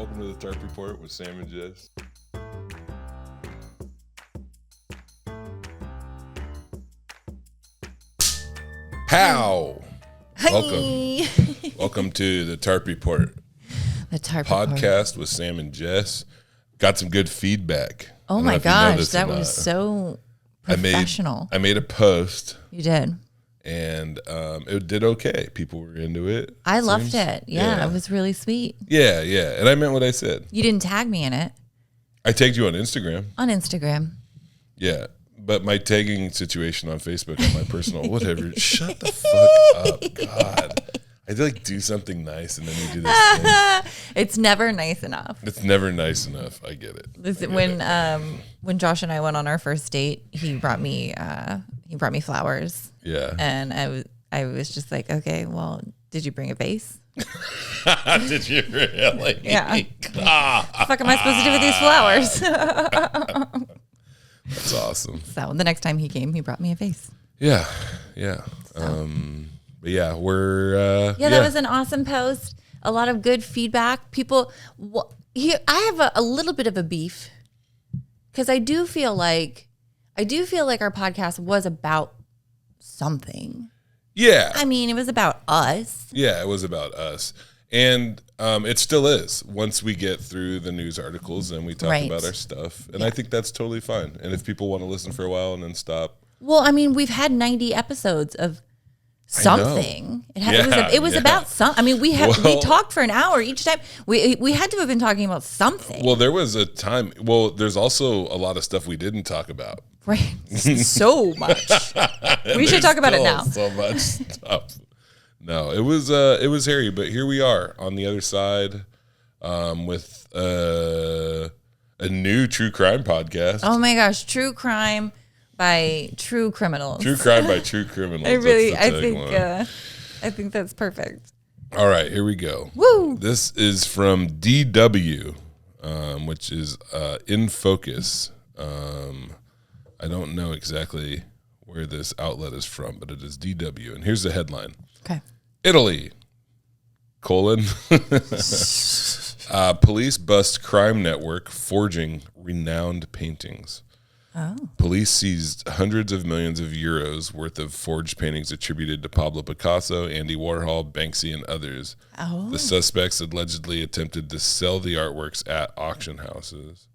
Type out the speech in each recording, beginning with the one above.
Welcome to the Tarp Report with Sam and Jess. How? Hi. Welcome to the Tarp Report. The Tarp podcast with Sam and Jess. Got some good feedback. Oh my gosh, that was so professional. I made a post. You did. And it did okay. People were into it. I loved it. Yeah, it was really sweet. Yeah. And I meant what I said. You didn't tag me in it. I tagged you on Instagram. On Instagram. Yeah. But my tagging situation on Facebook on my personal whatever. Shut the fuck up. God. I do something nice and then you do this thing. It's never nice enough. It's never nice enough. I get it. When Josh and I went on our first date, he brought me flowers. Yeah. And I was just like, okay, well, did you bring a vase? Did you really? Yeah. What the fuck am I supposed to do with these flowers? That's awesome. So the next time he came, he brought me a vase. Yeah. So. But yeah, we're that was an awesome post. A lot of good feedback. People, I have a little bit of a beef because I do feel like our podcast was about something. Yeah. I mean, it was about us. Yeah, it was about us. And it still is. Once we get through the news articles and we talk about our stuff. And I think that's totally fine. And if people want to listen for a while and then stop. Well, I mean, we've had 90 episodes of something. It was about some. I mean, we talked for an hour each time. We had to have been talking about something. Well, there was a time. Well, there's also a lot of stuff we didn't talk about. Right. So much. We should talk about it now. So much stuff. No, it was hairy, but here we are on the other side with a new true crime podcast. Oh my gosh, true crime by true criminals. True crime by true criminals. I think that's perfect. All right, here we go. Woo! This is from DW, which is In Focus. I don't know exactly where this outlet is from, but it is DW. And here's the headline. Okay. Italy, : police bust crime network forging renowned paintings. Oh. Police seized hundreds of millions of euros worth of forged paintings attributed to Pablo Picasso, Andy Warhol, Banksy, and others. Oh. The suspects allegedly attempted to sell the artworks at auction houses.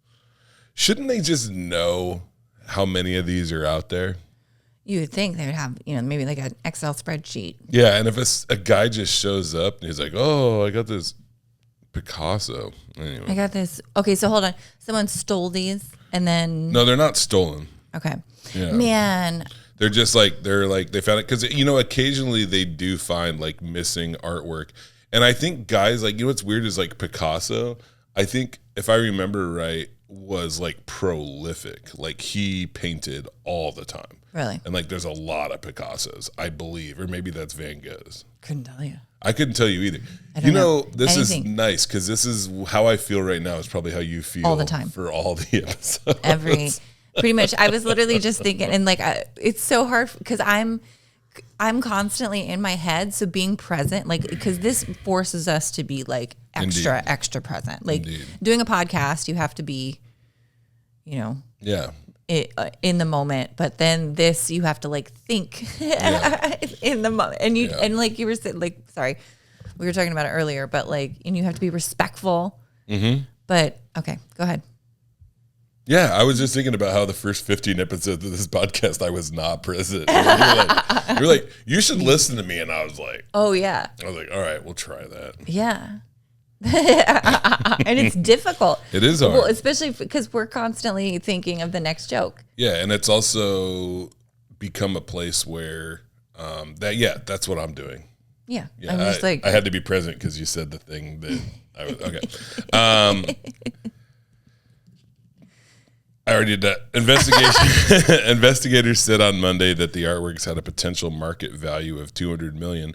Shouldn't they just know how many of these are out there? You would think they would have, maybe like an Excel spreadsheet. Yeah, and if a guy just shows up and he's like, "Oh, I got this Picasso." Anyway. I got this. Okay, so hold on. Someone stole these and then... No, they're not stolen. Okay. Yeah. Man. They're just they found it because, occasionally they do find like missing artwork. And I think guys what's weird is like Picasso, I think if I remember right, was like prolific. Like he painted all the time. Really? And there's a lot of Picassos, I believe, or maybe that's Van Gogh's. Couldn't tell you. I couldn't tell you either. I don't know this anything. Is nice because this is how I feel right now. Is probably how you feel all the time for all the episodes. Pretty much. I was literally just thinking, and it's so hard because I'm constantly in my head. So being present, because this forces us to be extra present. Indeed. Doing a podcast, you have to be, Yeah. In the moment, but then this you have to think in the moment, and and like you were saying, sorry, we were talking about it earlier, but and you have to be respectful. Mm-hmm. But okay, go ahead. Yeah, I was just thinking about how the first 15 episodes of this podcast I was not present. You're like, you should listen to me, and I was like, oh yeah. I was like, all right, we'll try that. Yeah. And it's difficult. It is hard. Well, especially because we're constantly thinking of the next joke. Yeah, and it's also become a place where that's what I'm doing. Yeah. Yeah, I'm just I had to be present because you said the thing that I was okay. I already did that. Investigators said on Monday that the artworks had a potential market value of $200 million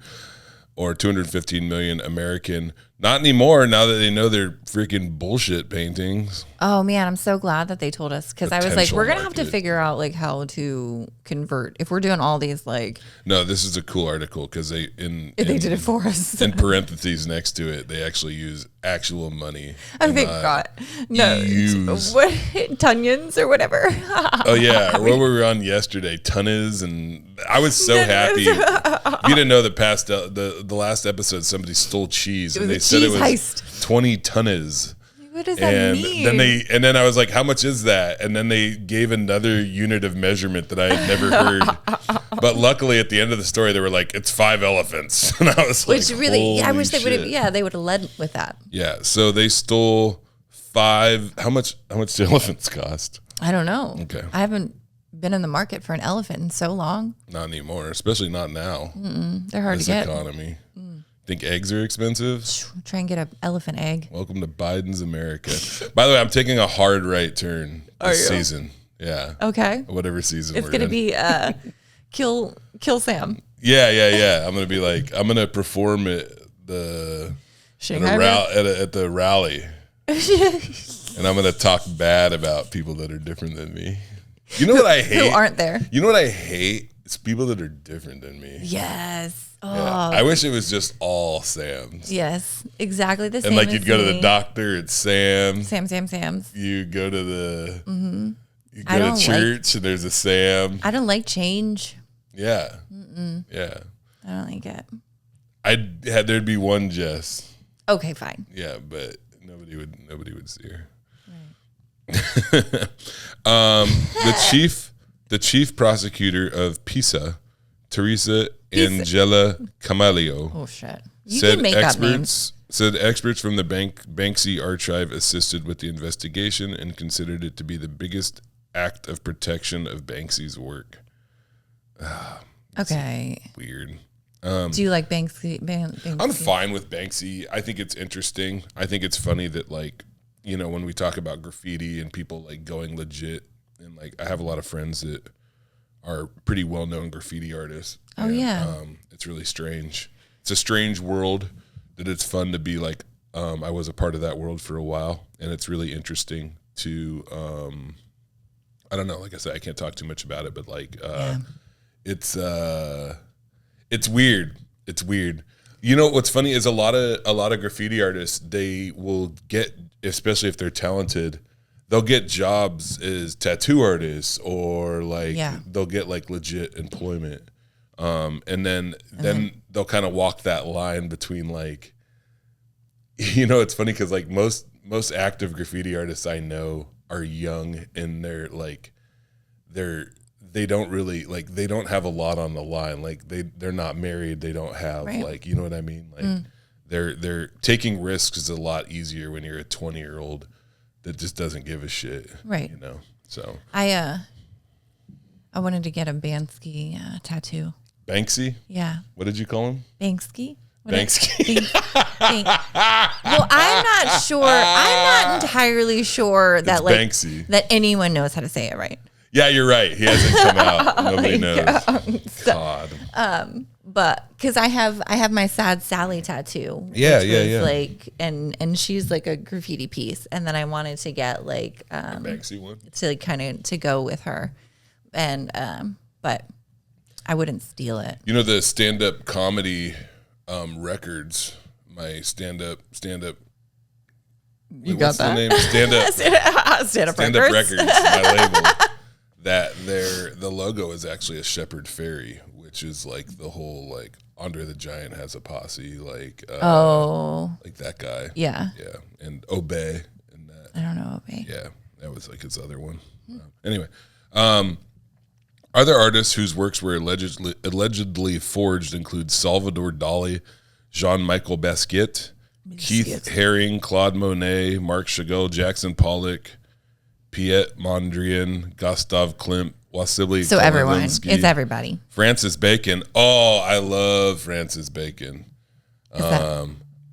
or 215 million American Not anymore. Now that they know they're freaking bullshit paintings. Oh man, I'm so glad that they told us, because I was like, Potential we're gonna have to market. figure out like how to convert if we're doing all these like. No, this is a cool article because they They did it for us. in parentheses next to it, they actually use actual money. Oh, thank God. No, use. what Tunions or whatever. Oh yeah, what we were on yesterday, Tunnas, and I was so happy. If you didn't know, the last episode, somebody stole cheese, and they said it was heist. 20 Tunnas. What does that And mean? then I was like, how much is that? And then they gave another unit of measurement that I had never heard. But luckily at the end of the story, they were like, it's 5 elephants. And I was Which like, really, I holy wish they would have. shit. Yeah, they would have led with that. Yeah. So they stole 5. How much do elephants cost? I don't know. Okay. I haven't been in the market for an elephant in so long. Not anymore, especially not now. They're hard This to get. economy. Think eggs are expensive? Try and get an elephant egg. Welcome to Biden's America. By the way, I'm taking a hard right turn this season. Yeah. Okay. Whatever season It's we're gonna in. be kill Sam. Yeah. I'm gonna perform at at the rally, and I'm gonna talk bad about people that are different than me. You know what I hate? Who aren't there? You know what I hate? It's people that are different than me. Yes. Oh. Yeah. I wish it was just all Sam's. Yes. Exactly the same. And like as you'd go to the me. doctor, it's Sam's. Sam's. You go to the you I go don't to church and there's a Sam. I don't like change. Yeah. Yeah. I don't like it. There'd be one Jess. Okay, fine. Yeah, but nobody would see her. Right. The chief prosecutor of Pisa, Teresa Angela Camalio, Oh shit. You can make up names. said experts from the Banksy archive assisted with the investigation and considered it to be the biggest act of protection of Banksy's work. Okay. Weird. Do you like Banksy? I'm fine with Banksy. I think it's interesting. I think it's funny that, like, you know, when we talk about graffiti and people like going legit, and like I have a lot of friends that are pretty well-known graffiti artists. Oh, and, yeah. It's really strange. It's a strange world that it's fun to be like. I was a part of that world for a while, and it's really interesting to. I don't know. Like I said, I can't talk too much about it, but like, it's weird. It's weird. You know what's funny is a lot of graffiti artists, they will get, especially if they're talented, they'll get jobs as tattoo artists, or like they'll get like legit employment. And then they'll kind of walk that line between, like, you know, it's funny because like most active graffiti artists I know are young, and they're like they don't really, like, they don't have a lot on the line. Like they're not married. They don't have like, you know what I mean? Like they're taking risks is a lot easier when you're a 20-year-old that just doesn't give a shit. Right. You know? So I wanted to get a Bansky tattoo. Banksy? Yeah. What did you call him? Banksky? Banksy. Well, I'm not sure. I'm not entirely sure that like Banksy. that anyone knows how to say it right. Yeah, you're right. He hasn't come out. Nobody knows. God. But because I have my Sad Sally tattoo. Yeah, which yeah. was like, and she's like a graffiti piece, and then I wanted to get like Banksy one. to like, kind of to go with her, and but I wouldn't steal it. You know, the stand-up comedy records. My stand-up. You got that? The name? Stand-up records. My label. That the logo is actually a shepherd fairy, which is like the whole, like, Andre the Giant has a posse, like like that guy. Yeah. Yeah, and Obey and that. I don't know. Okay. Yeah, that was like his other one. Anyway, other artists whose works were allegedly forged include Salvador Dali, Jean-Michel Basquiat, Keith Haring, Claude Monet, Marc Chagall, Jackson Pollock, Piet Mondrian, Gustav Klimt, Wassily So everyone, Kandinsky, it's everybody. Francis Bacon. Oh, I love Francis Bacon.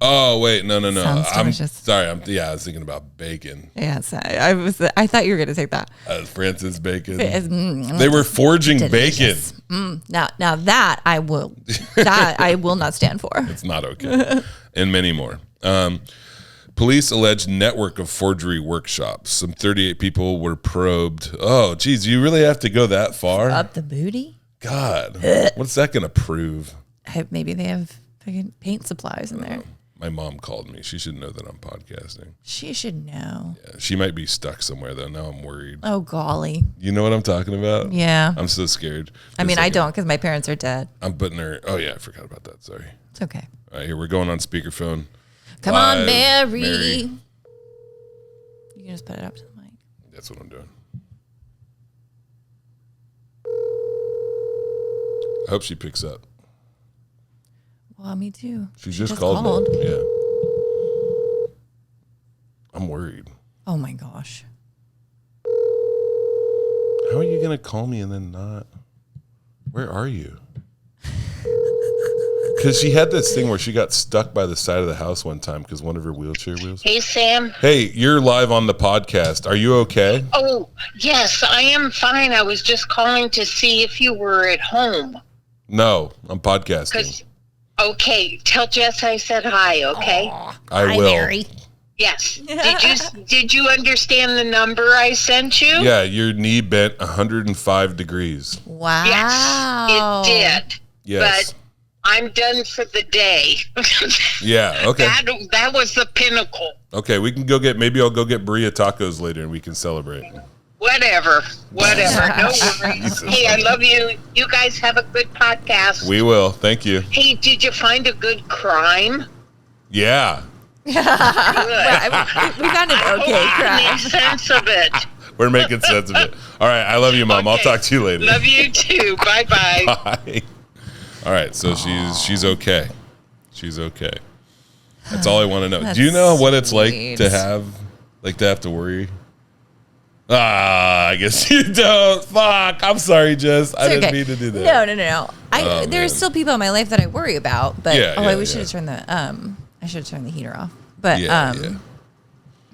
Oh wait, no. Sounds I'm delicious. sorry. I was thinking about bacon. Yes, I thought you were going to take that. Francis Bacon. It's, They were forging delicious. bacon. Now that I will not stand for. It's not okay. And many more. Police allege network of forgery workshops. Some 38 people were probed. Oh, geez, you really have to go that far? Up the booty? God, what's that going to prove? Maybe they have fucking paint supplies in there. My mom called me. She should know that I'm podcasting. She should know. Yeah, she might be stuck somewhere, though. Now I'm worried. Oh, golly. You know what I'm talking about? Yeah. I'm so scared. I mean, I don't because my parents are dead. I'm putting her. Oh, yeah, I forgot about that. Sorry. It's okay. All right, here, we're going on speakerphone. Come on, Mary. You can just put it up to the mic. That's what I'm doing. I hope she picks up. Well, me too. She just called me. Yeah. I'm worried. Oh my gosh. How are you going to call me and then not? Where are you? Because she had this thing where she got stuck by the side of the house one time because one of her wheelchair wheels. Hey, Sam. Hey, you're live on the podcast. Are you okay? Oh, yes, I am fine. I was just calling to see if you were at home. No, I'm podcasting. Okay, tell Jess I said hi, okay? I will. Mary. Yes. Did you understand the number I sent you? Yeah, your knee bent 105 degrees. Wow. Yes, it did. Yes. But I'm done for the day. Yeah, okay. That was the pinnacle. Okay, we can go get, maybe I'll go get burrito tacos later and we can celebrate. Whatever. No worries. Hey, I love you. You guys have a good podcast. We will. Thank you. Hey, did you find a good crime? Yeah. Good. We found an okay crime. Make sense of it. We're making sense of it. All right, I love you, Mom. Okay. I'll talk to you later. Love you too. Bye-bye. Bye. All right, so she's okay. She's okay. That's all I want to know. That's Do you know what it's sweet. like to have to worry? I guess you don't. Fuck. I'm sorry, Jess. I didn't mean to do that. No. Oh, there's man. still people in my life that I worry about, but we should have turned the heater off. But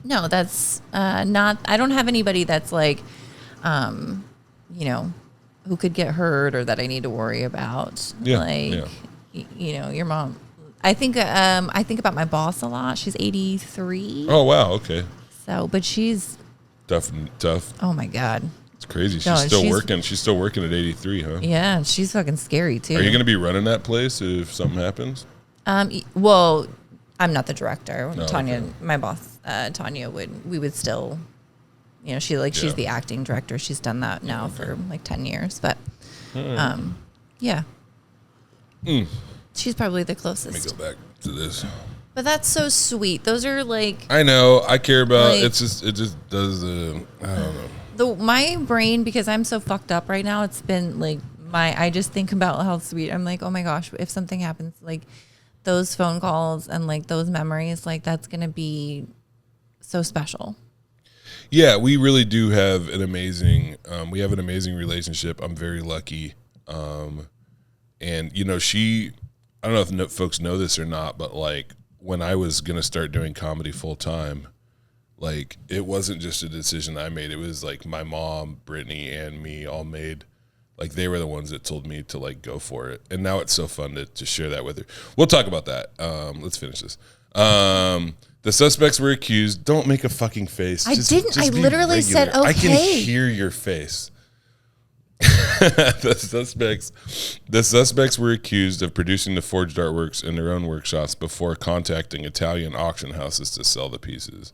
no, that's not. I don't have anybody that's like, who could get hurt or that I need to worry about. Your mom. I think about my boss a lot. She's 83. Oh wow. Okay. So, but she's Tough. oh my God. It's crazy. No, She's still working. She's still working at 83, huh? Yeah, she's fucking scary too. Are you going to be running that place if something happens? Well, I'm not the director. No, Tanya, okay. my boss, Tanya we would still, she's the acting director. She's done that now for like 10 years, but, yeah. She's probably the closest. Let me go back to this. But that's so sweet. Those are like, I know. I care about Like- it. Just does. I don't know. my brain, because I'm so fucked up right now. It's been like I just think about how sweet. I'm like, oh my gosh, if something happens, like those phone calls and like those memories, like that's going to be so special. Yeah, we really do have an amazing. We have an amazing relationship. I'm very lucky. And she. I don't know if folks know this or not, but like when I was gonna start doing comedy full time, like it wasn't just a decision I made. It was like my mom, Brittany, and me all made. Like they were the ones that told me to like go for it. And now it's so fun to share that with her. We'll talk about that. Let's finish this. The suspects were accused. Don't make a fucking face. I didn't. I literally said, I can okay. hear your face. The suspects were accused of producing the forged artworks in their own workshops before contacting Italian auction houses to sell the pieces.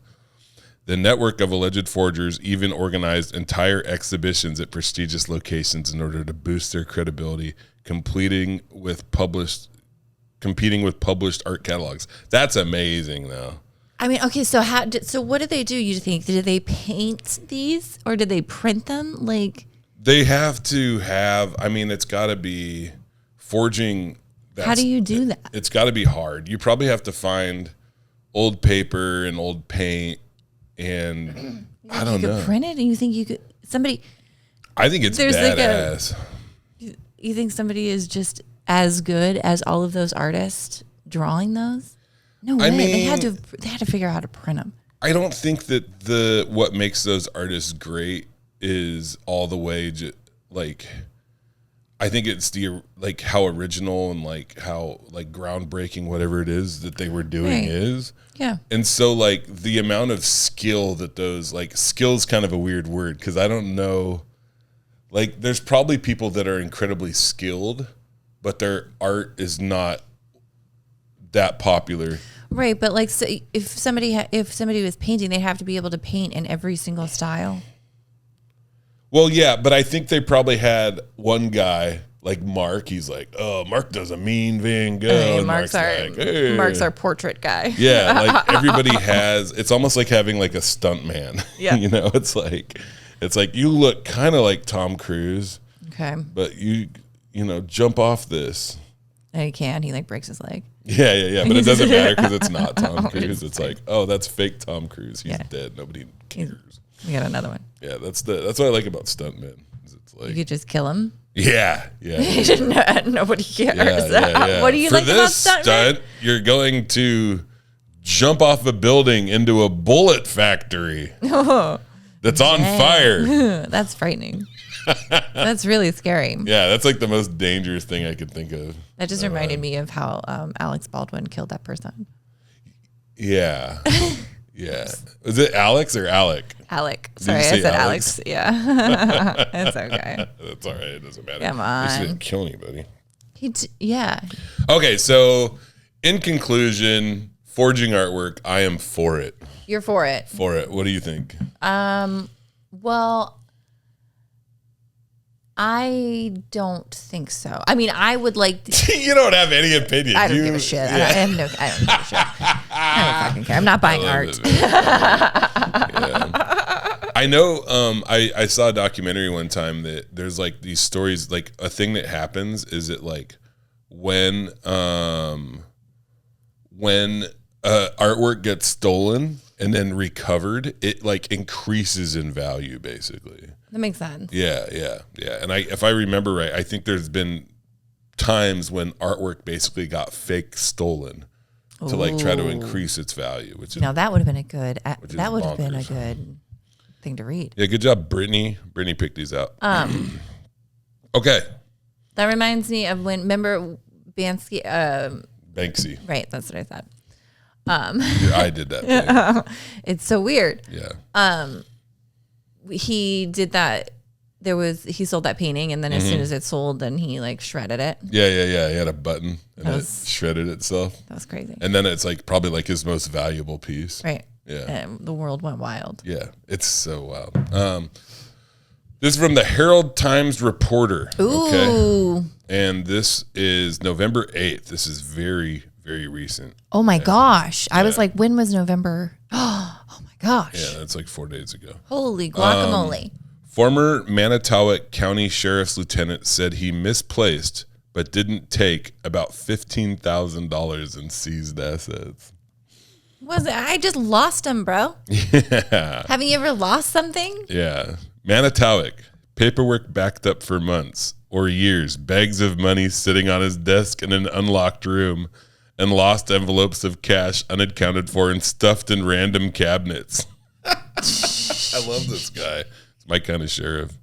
The network of alleged forgers even organized entire exhibitions at prestigious locations in order to boost their credibility, competing with published art catalogs. That's amazing, though. I mean, okay, so what did they do? You think, did they paint these or did they print them? Like, they have to have. I mean, it's got to be forging. How do you do that? It's got to be hard. You probably have to find old paper and old paint, and I don't know. You could print it, and you think you could somebody? I think it's There's like badass. You think somebody is just as good as all of those artists drawing those? No way. I mean, they had to figure out how to print them. I don't think that what makes those artists great is all the way like I think it's the like how original and like how like groundbreaking whatever it is that they were doing is. Yeah. And so like the amount of skill that those like skill's kind of a weird word because I don't know. Like there's probably people that are incredibly skilled, but their art is not that popular. Right, but like so if somebody was painting, they'd have to be able to paint in every single style. Well, yeah, but I think they probably had one guy like Mark. He's like, "Oh, Mark does a mean Van Gogh." Hey, and Mark's our portrait guy. Yeah, like everybody has. It's almost like having like a stunt man. Yeah, you know, it's like you look kind of like Tom Cruise. Okay, but you know jump off this. And he can. He like breaks his leg. Yeah. But it doesn't matter because it's not Tom Cruise. It's like, oh, that's fake Tom Cruise. He's dead. Nobody cares. We got another one. Yeah, that's what I like about stuntmen. It's like you could just kill him. Yeah. Nobody cares. Yeah. What do you For like about this stunt? You're going to jump off a building into a bullet factory that's on fire. That's frightening. That's really scary. Yeah, that's like the most dangerous thing I could think of. That just reminded me of how Alex Baldwin killed that person. Yeah. Yeah. Is it Alex or Alec? Alec. Sorry, I said Alex. Yeah. It's okay. That's all right. It doesn't matter. Come on. He didn't kill anybody. Yeah. Okay, so in conclusion, forging artwork, I am for it. You're for it. For it. What do you think? Well, I don't think so. I mean, I would like to, you don't have any opinion. I don't give a shit. Yeah. I don't give a shit. I don't fucking care. I'm not buying art. I know I saw a documentary one time that there's like these stories, like a thing that happens is it like when artwork gets stolen and then recovered, it like increases in value basically. That makes sense. Yeah. And if I remember right, I think there's been times when artwork basically got fake stolen to like try to increase its value. Which is now that would have been a good. That would have been a good thing to read. Yeah, good job, Brittany. Brittany picked these out. Okay. That reminds me of when remember Banksy. Banksy. Right, that's what I thought. Yeah, I did that. It's so weird. Yeah. He did that. He sold that painting, and then as soon as it sold, then he like shredded it. Yeah. He had a button, and it shredded itself. That was crazy. And then it's like probably like his most valuable piece. Right. Yeah. And the world went wild. Yeah, it's so wild. This is from the Herald Times Reporter. Ooh. Okay? And this is November 8th. This is very, very recent. Oh my gosh. I was like, when was November? Oh my gosh. Yeah, that's like 4 days ago. Holy guacamole. Former Manitowoc County Sheriff's Lieutenant said he misplaced but didn't take about $15,000 in seized assets. I just lost them, bro. Yeah. Haven't you ever lost something? Yeah. Manitowoc. Paperwork backed up for months or years. Bags of money sitting on his desk in an unlocked room. And lost envelopes of cash unaccounted for and stuffed in random cabinets. I love this guy. It's my kind of sheriff.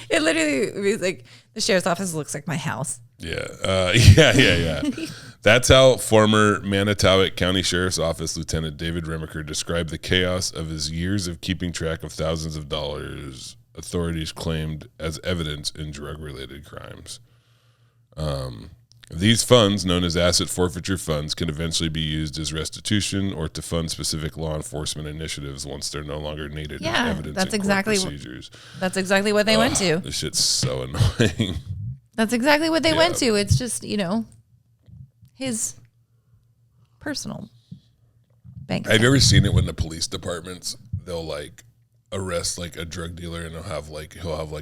It literally was like the sheriff's office looks like my house. Yeah. Yeah. That's how former Manitowoc County Sheriff's Office Lieutenant David Remaker described the chaos of his years of keeping track of thousands of dollars authorities claimed as evidence in drug-related crimes. These funds, known as asset forfeiture funds, can eventually be used as restitution or to fund specific law enforcement initiatives once they're no longer needed as evidence that's in exactly court procedures. That's exactly what they went to. This shit's so annoying. That's exactly what they went to. It's just, his personal bank account. Have you ever seen it when the police departments, they'll like arrest like a drug dealer and he'll have like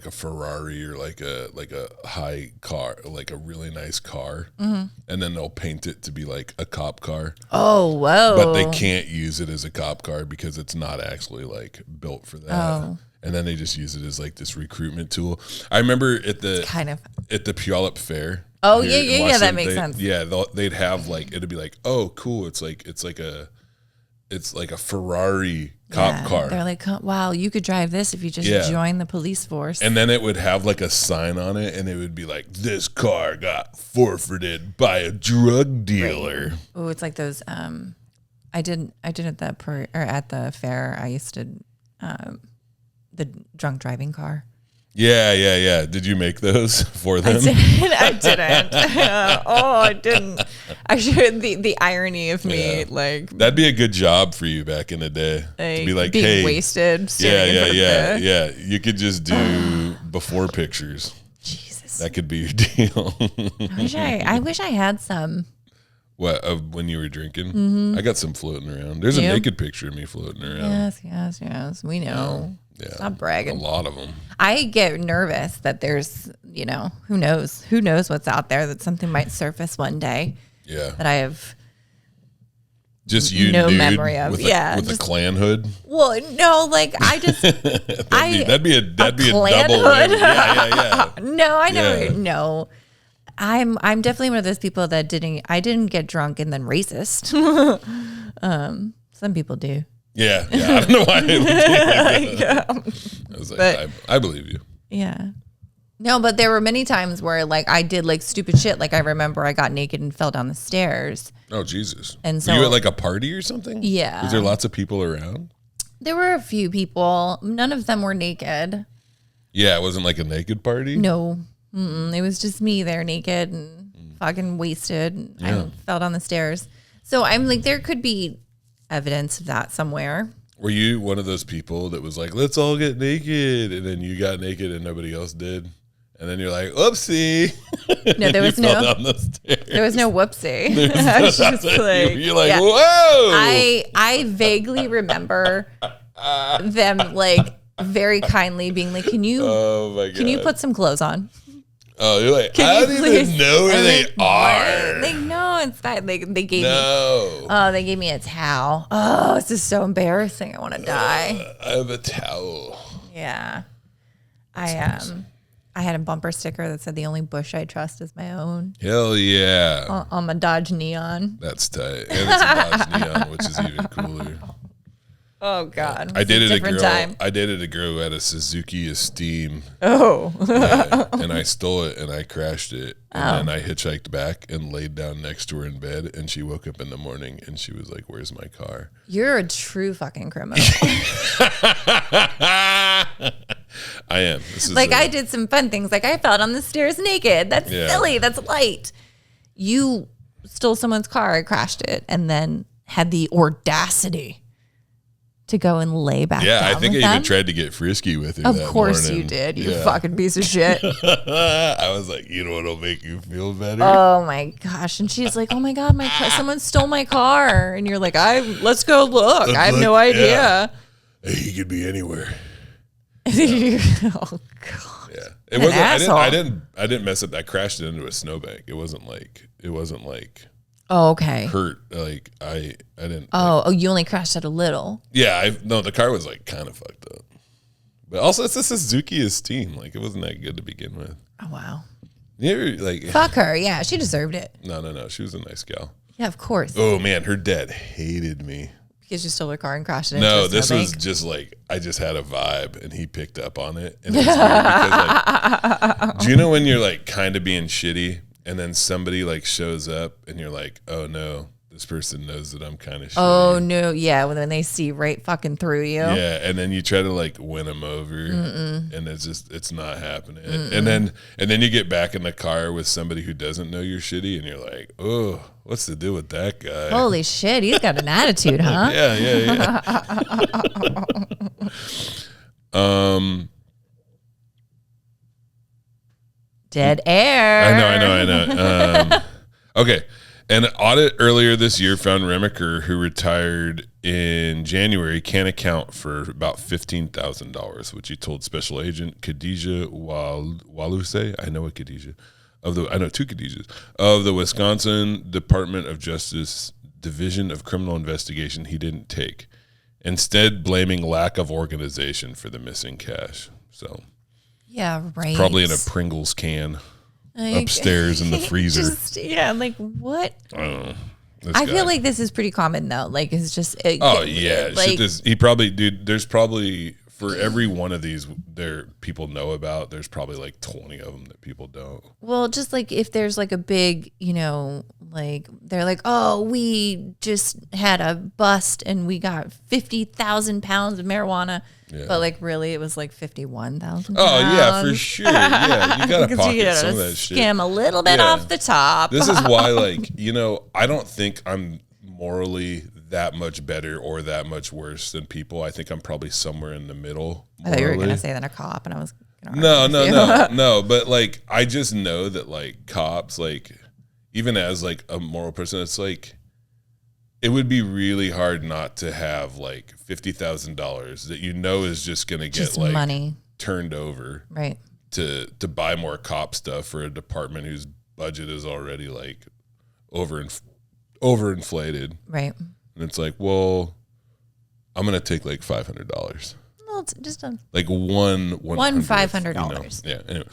a Ferrari or like a high car, like a really nice car, and then they'll paint it to be like a cop car. Oh, whoa! But they can't use it as a cop car because it's not actually like built for that. Oh. And then they just use it as like this recruitment tool. I remember at the Puyallup Fair. Oh yeah, that makes sense. Yeah, they'd have like it'd be like, oh cool, it's like a Ferrari cop car. They're like, wow, you could drive this if you just join the police force. And then it would have like a sign on it, and it would be like, this car got forfeited by a drug dealer. Right. Oh, it's like those. I did at the fair. I used to the drunk driving car. Yeah. Did you make those for them? I didn't. I didn't. I should. The irony of me, like that'd be a good job for you back in the day. To be like, being hey, wasted. Yeah. You could just do before pictures. Jesus, that could be your deal. I wish I had some. What, of when you were drinking? Mm-hmm. I got some floating around. There's a naked picture of me floating around. Yes. We know. Yeah. Stop bragging. A lot of them. I get nervous that there's, who knows what's out there, that something might surface one day. Yeah. That I have just you no nude memory of. With a Klan hood. Well, no, like I just that'd be a double hood. Yeah. No, I never. No. I'm definitely one of those people that I didn't get drunk and then racist. Some people do. Yeah. I don't know why. I was like, I believe you. Yeah. No, but there were many times where like I did like stupid shit. Like I remember I got naked and fell down the stairs. Oh Jesus! And so were you at like a party or something? Yeah. Was there lots of people around? There were a few people. None of them were naked. Yeah, it wasn't like a naked party. No. It was just me there naked and fucking wasted. I fell down the stairs. So I'm like, there could be evidence of that somewhere. Were you one of those people that was like, let's all get naked, and then you got naked and nobody else did? And then you're like, whoopsie. No, there was no whoopsie. I was just like, you're like, whoa. I vaguely remember them like very kindly being like, can you put some clothes on? Oh, you're like, I don't even know where they are. Like, no, it's not. They gave me. They gave me a towel. Oh, this is so embarrassing. I want to die. I have a towel. Yeah, I had a bumper sticker that said the only bush I trust is my own. Hell yeah. On my Dodge Neon. That's tight. And it's a Dodge Neon, which is even cooler. Oh God! I dated a girl. I dated a girl who had a Suzuki Esteem. Oh. And I stole it and I crashed it. And then I hitchhiked back and laid down next to her in bed. And she woke up in the morning and she was like, "Where's my car?" You're a true fucking criminal. I am. This is like I did some fun things. Like I fell down the stairs naked. That's silly. That's light. You stole someone's car, I crashed it, and then had the audacity to go and lay back down. I think with I them. even tried to get frisky with her. Of course morning. you did, you fucking piece of shit. I was like, you know what'll make you feel better? Oh my gosh. And she's like, oh my God, someone stole my car. And you're like, let's go look. I have no idea. Yeah. Hey, he could be anywhere. Oh God. Yeah. It wasn't I didn't mess up. I crashed it into a snowbank. It wasn't like Oh, okay. hurt. Like I didn't. Oh, you only crashed it a little. Yeah, the car was like kind of fucked up. But also, it's a Suzuki Esteem. Like it wasn't that good to begin with. Oh wow. You ever, like fuck her. Yeah, she deserved it. No. She was a nice gal. Yeah, of course. Oh man, her dad hated me because you stole her car and crashed it into No, a this snowbank. was just like I just had a vibe, and he picked up on it. And it was weird because, like, do you know when you're like kind of being shitty? And then somebody like shows up and you're like, oh no, this person knows that I'm kind of shitty. Oh no, yeah, when they see right fucking through you. Yeah, and then you try to like win them over, and it's not happening. And then you get back in the car with somebody who doesn't know you're shitty, and you're like, oh, what's the deal with that guy? Holy shit, he's got an attitude, huh? Yeah. Dead air. I know. Okay. An audit earlier this year found Remaker, who retired in January, can't account for about $15,000, which he told Special Agent Khadijah Waluse. I know a Khadijah. I know two Khadijahs of the Wisconsin Department of Justice Division of Criminal Investigation he didn't take, instead blaming lack of organization for the missing cash. So yeah, right. Probably in a Pringles can upstairs in the freezer. Like what? I don't know. I feel like this is pretty common though. Like it's just. Oh yeah, like, he probably, dude. There's probably for every one of these there people know about. There's probably like 20 of them that people don't. Well, just like if there's like a big, like they're like, oh, we just had a bust and we got 50,000 pounds of marijuana. Yeah. But like really, it was like 51,000. Oh yeah, for sure. Yeah, you gotta pocket some of that shit. Skim a little bit off the top. This is why, like, I don't think I'm morally that much better or that much worse than people. I think I'm probably somewhere in the middle. I thought you were gonna say that a cop, and I was no. But like, I just know that like cops, like, even as like a moral person, it's like. It would be really hard not to have like $50,000 that is just going to get like money turned over, right? To buy more cop stuff for a department whose budget is already like overinflated, right? And it's like, well, I'm going to take like $500. Well, it's just like one $500. Yeah. Anyway.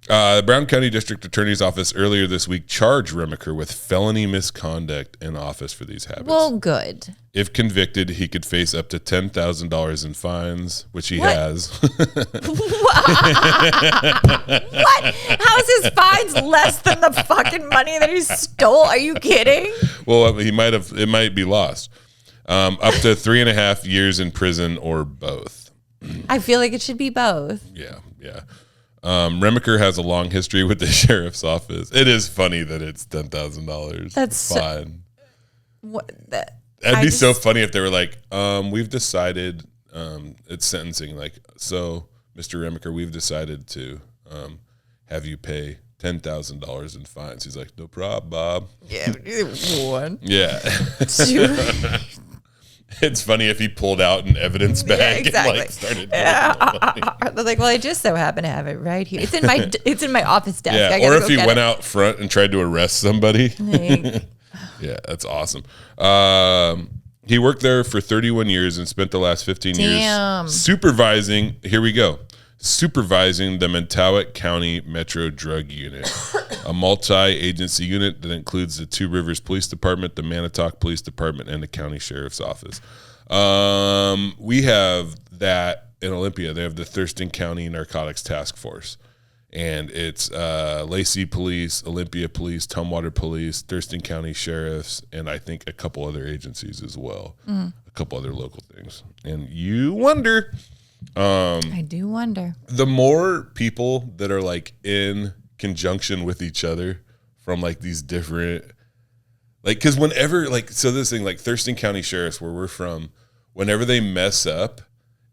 The Brown County District Attorney's Office earlier this week charged Remaker with felony misconduct in office for these habits. Well, good. If convicted, he could face up to $10,000 in fines, which he has. What? How is his fines less than the fucking money that he stole? Are you kidding? Well, it might be lost. Up to 3.5 years in prison or both. I feel like it should be both. Yeah. Remaker has a long history with the sheriff's office. It is funny that it's $10,000. That's fine. That'd be so funny if they were like, we've decided, it's sentencing. Like, so, Mr. Remaker, we've decided to have you pay $10,000 in fines. He's like, no problem, Bob. Yeah, one. Yeah. Two. It's funny if he pulled out an evidence bag and like started. They're like, well, I just so happen to have it right here. It's in my office desk. Yeah, or if he went out front and tried to arrest somebody. Yeah, that's awesome. He worked there for 31 years and spent the last 15 years supervising. Here we go. Supervising the Mentawai County Metro Drug Unit, a multi-agency unit that includes the Two Rivers Police Department, the Manitowoc Police Department, and the County Sheriff's Office. We have that in Olympia. They have the Thurston County Narcotics Task Force, and it's Lacey Police, Olympia Police, Tumwater Police, Thurston County Sheriffs, and I think a couple other agencies as well, a couple other local things. And you wonder... I do wonder. The more people that are like in conjunction with each other from like these different, like, because whenever like, so this thing like Thurston County Sheriffs, where we're from, whenever they mess up,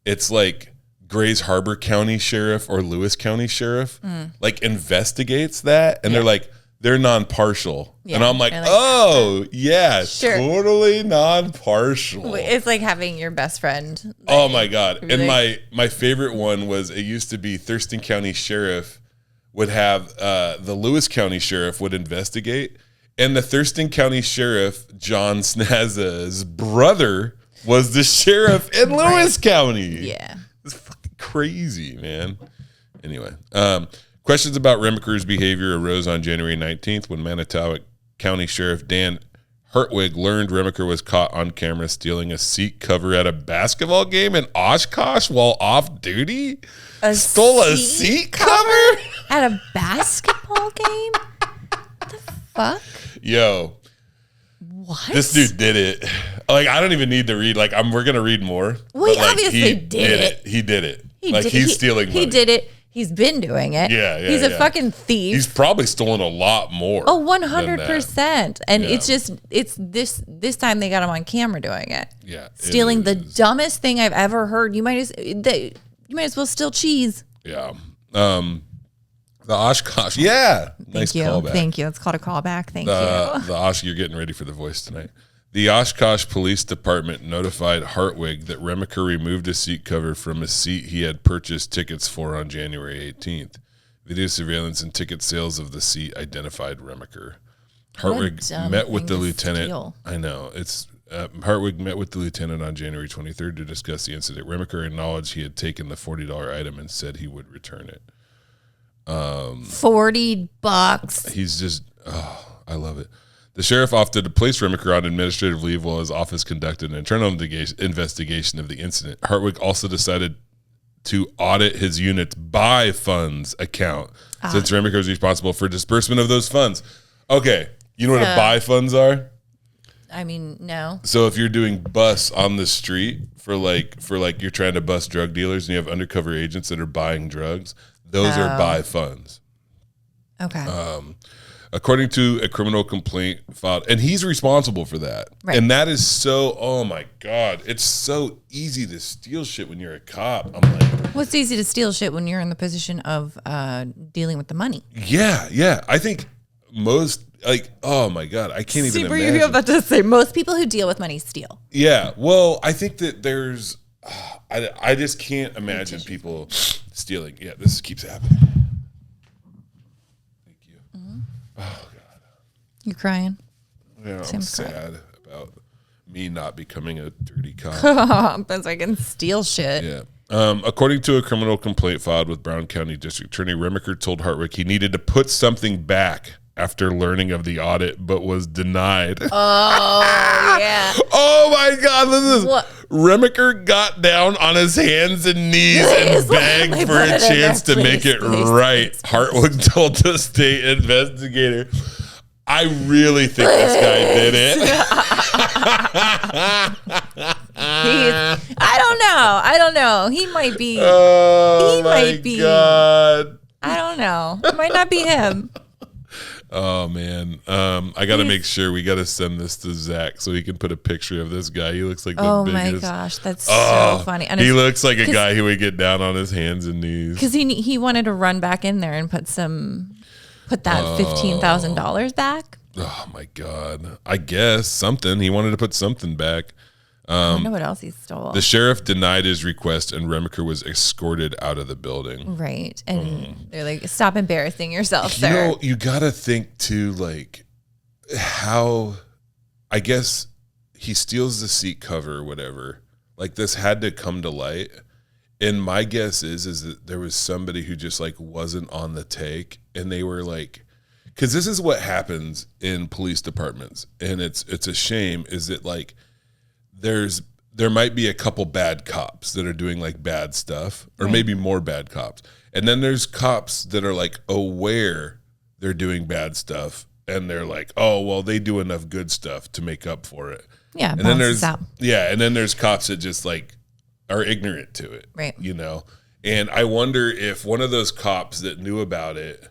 it's like Grays Harbor County Sheriff or Lewis County Sheriff like investigates that, and they're like, they're non-partial. Yeah, and I'm like, oh, yeah, sure. Totally non-partial. It's like having your best friend. Like, oh, my God. And my favorite one was, it used to be Thurston County Sheriff would have, the Lewis County Sheriff would investigate. And the Thurston County Sheriff, John Snazza's brother, was the sheriff in Lewis County. Yeah. It's fucking crazy, man. Anyway, questions about Remaker's behavior arose on January 19th when Manitowoc County Sheriff Dan Hartwig learned Remaker was caught on camera stealing a seat cover at a basketball game in Oshkosh while off duty. Stole a seat cover? At a basketball game? What the fuck? Yo. What? This dude did it. Like, I don't even need to read. Like, we're going to read more. Well, he obviously did it. He did it. He's stealing money. He did it. He's been doing it. Yeah. He's a fucking thief. He's probably stolen a lot more. Oh, 100%. And it's this time they got him on camera doing it. Yeah. Stealing the dumbest thing I've ever heard. You might as well steal cheese. Yeah. The Oshkosh. Yeah. Nice callback. Thank you. It's called a callback. Thank you. The Osh, you're getting ready for the voice tonight. The Oshkosh Police Department notified Hartwig that Remaker removed a seat cover from a seat he had purchased tickets for on January 18th. Video surveillance and ticket sales of the seat identified Remaker. Hartwig met with the lieutenant. Steal. I know. Hartwig met with the lieutenant on January 23rd to discuss the incident. Remaker acknowledged he had taken the $40 item and said he would return it. $40. He's just, I love it. The sheriff opted to place Remiker on administrative leave while his office conducted an internal investigation of the incident. Hartwig also decided to audit his unit's buy funds account since Remiker is responsible for disbursement of those funds. Okay, you know what a buy funds are? I mean, no. So if you're doing busts on the street for you're trying to bust drug dealers and you have undercover agents that are buying drugs, those are buy funds. Okay. According to a criminal complaint filed, and he's responsible for that. Right. And that is so, oh my God, it's so easy to steal shit when you're a cop. I'm like, well, it's easy to steal shit when you're in the position of dealing with the money. yeah. I think most, oh my God, I can't even imagine. You're about to say most people who deal with money steal. Yeah, well, I think that there's, I just can't imagine people stealing. Yeah, this keeps happening. Thank you. Mm-hmm. Oh God. You crying? Yeah, I'm sad about me not becoming a dirty cop. Because I can steal shit. Yeah. According to a criminal complaint filed with Brown County District Attorney, Remiker told Hartwig he needed to put something back after learning of the audit, but was denied. Oh, yeah. Oh, my God. Listen to this. What? Remiker got down on his hands and knees and begged for a chance to make it right. Hartwig told the state investigator, I really think this guy did it. I don't know. He might be. Oh, he might be. God. I don't know. It might not be him. Oh man, I got to make sure we got to send this to Zach so he can put a picture of this guy. He looks like the biggest. Oh my gosh, that's so funny. And he looks like a guy who would get down on his hands and knees because he wanted to run back in there and put that $15,000 back. Oh my God, I guess something. He wanted to put something back. I don't know what else he stole. The sheriff denied his request, and Remiker was escorted out of the building. Right, and they're like, "Stop embarrassing yourself, You sir." know, you got to think too, like how. I guess he steals the seat cover or whatever. Like this had to come to light, and my guess is that there was somebody who just like wasn't on the take, and they were like, because this is what happens in police departments, and it's a shame. Is that like. There might be a couple bad cops that are doing like bad stuff or maybe more bad cops. And then there's cops that are like aware they're doing bad stuff and they're like, oh, well, they do enough good stuff to make up for it. Yeah. And then there's cops that just like are ignorant to it. Right. You know? And I wonder if one of those cops that knew about it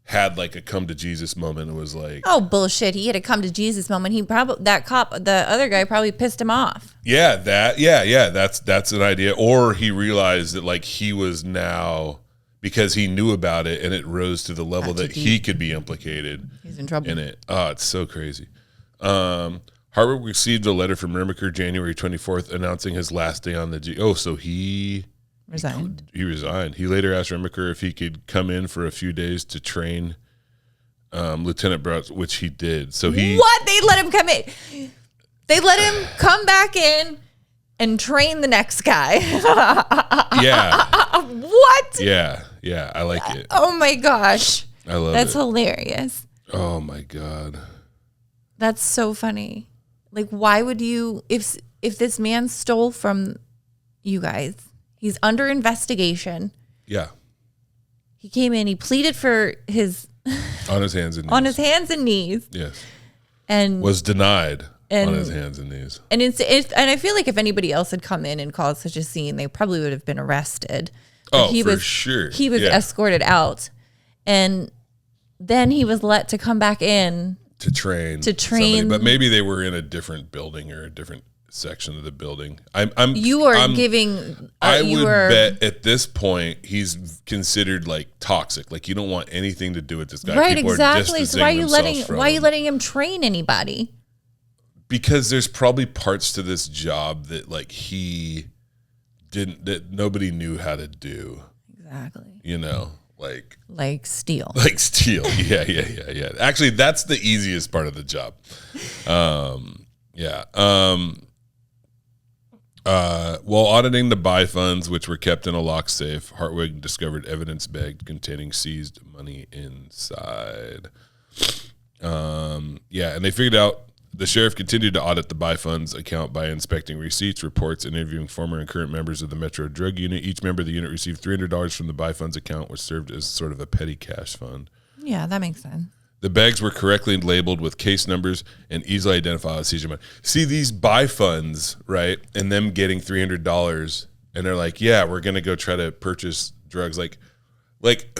had like a come to Jesus moment and was like, oh bullshit, he had a come to Jesus moment. The other guy probably pissed him off. Yeah, that's an idea. Or he realized that like he was now, because he knew about it and it rose to the level that he could be implicated. He's in trouble in it. Oh, it's so crazy. Hartwig received a letter from Remiker January 24th announcing his last day on the so he resigned. He resigned. He later asked Remiker if he could come in for a few days to train Lieutenant Browns, which he did. So he They let him come in. They let him come back in and train the next guy. Yeah. What? Yeah. I like it. Oh my gosh. I love it. That's hilarious. Oh my God. That's so funny. Like, why would you, if this man stole from you guys, he's under investigation. Yeah. He came in, he pleaded for his on his hands and knees. On his hands and knees. Yes. And was denied on his hands and knees. And and I feel like if anybody else had come in and caused such a scene, they probably would have been arrested. But for sure. He was escorted out. And then he was let to come back in to train somebody. But maybe they were in a different building or a different section of the building. I would bet at this point he's considered like toxic. Like you don't want anything to do with this guy. Right, People exactly. So why are you letting him train anybody? Because there's probably parts to this job that like that nobody knew how to do. Exactly. You know, like steal. Like steal. Yeah. Actually, that's the easiest part of the job. While auditing the buy funds, which were kept in a lock safe, Hartwig discovered evidence bag containing seized money inside. Yeah, and they figured out the sheriff continued to audit the buy funds account by inspecting receipts, reports, and interviewing former and current members of the Metro Drug Unit. Each member of the unit received $300 from the buy funds account, which served as sort of a petty cash fund. Yeah, that makes sense. The bags were correctly labeled with case numbers and easily identified as seizure money. See, these buy funds, right, and them getting $300, and they're like, yeah, we're going to go try to purchase drugs. Like,